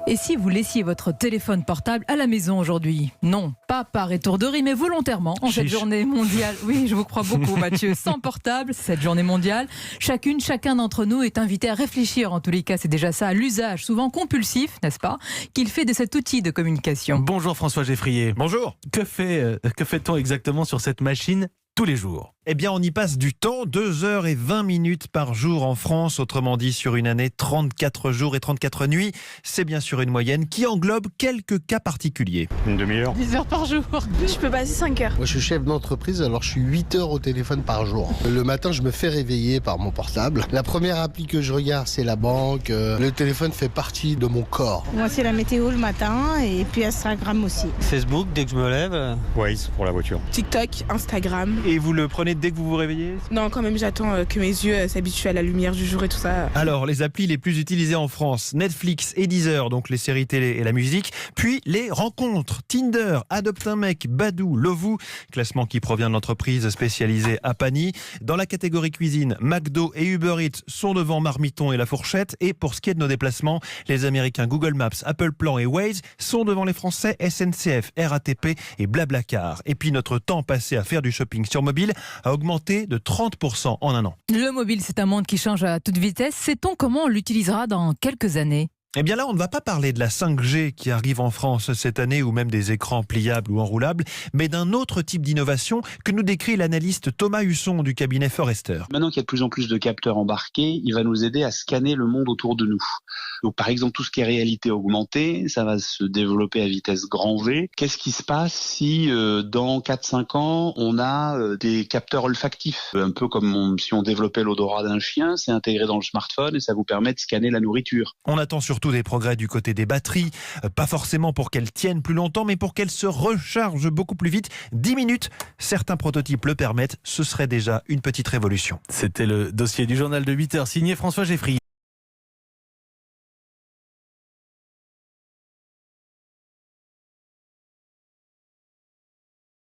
Et si vous laissiez votre téléphone portable à la maison aujourd'hui? Non, pas par étourderie, mais volontairement. En cette journée mondiale, oui, je vous crois beaucoup Mathieu, sans portable, cette journée mondiale, chacun d'entre nous est invité à réfléchir, en tous les cas c'est déjà ça, à l'usage souvent compulsif, n'est-ce pas, qu'il fait de cet outil de communication. Bonjour François Geffrier. Bonjour. Que fait-on exactement sur cette machine tous les jours? Eh bien, on y passe du temps, 2h20 par jour en France, autrement dit sur une année, 34 jours et 34 nuits. C'est bien sûr une moyenne qui englobe quelques cas particuliers. Une demi-heure. 10 heures par jour. Je peux passer 5 heures. Moi, je suis chef d'entreprise, alors je suis 8 heures au téléphone par jour. Le matin, je me fais réveiller par mon portable. La première appli que je regarde, c'est la banque. Le téléphone fait partie de mon corps. Moi, c'est la météo le matin et puis Instagram aussi. Facebook, dès que je me lève. Waze pour la voiture. TikTok, Instagram. Et vous le prenez dès que vous vous réveillez? Non, quand même, j'attends que mes yeux s'habituent à la lumière du jour et tout ça. Alors, les applis les plus utilisées en France, Netflix et Deezer, donc les séries télé et la musique, puis les rencontres, Tinder, Adopte un mec, Badoo, Lovoo, classement qui provient de l'entreprise spécialisée Apani. Dans la catégorie cuisine, McDo et Uber Eats sont devant Marmiton et La Fourchette, et pour ce qui est de nos déplacements, les Américains Google Maps, Apple Plan et Waze sont devant les Français SNCF, RATP et Blablacar. Et puis notre temps passé à faire du shopping sur mobile a augmenté de 30% en un an. Le mobile, c'est un monde qui change à toute vitesse. Sait-on comment on l'utilisera dans quelques années? Eh bien là, on ne va pas parler de la 5G qui arrive en France cette année ou même des écrans pliables ou enroulables, mais d'un autre type d'innovation que nous décrit l'analyste Thomas Husson du cabinet Forrester. Maintenant qu'il y a de plus en plus de capteurs embarqués, il va nous aider à scanner le monde autour de nous. Donc par exemple, tout ce qui est réalité augmentée, ça va se développer à vitesse grand V. Qu'est-ce qui se passe si dans 4-5 ans, on a des capteurs olfactifs? Un peu comme si on développait l'odorat d'un chien, c'est intégré dans le smartphone et ça vous permet de scanner la nourriture. On attend surtout des progrès du côté des batteries, pas forcément pour qu'elles tiennent plus longtemps, mais pour qu'elles se rechargent beaucoup plus vite. 10 minutes, certains prototypes le permettent, ce serait déjà une petite révolution. C'était le dossier du journal de 8h signé François Geffrier.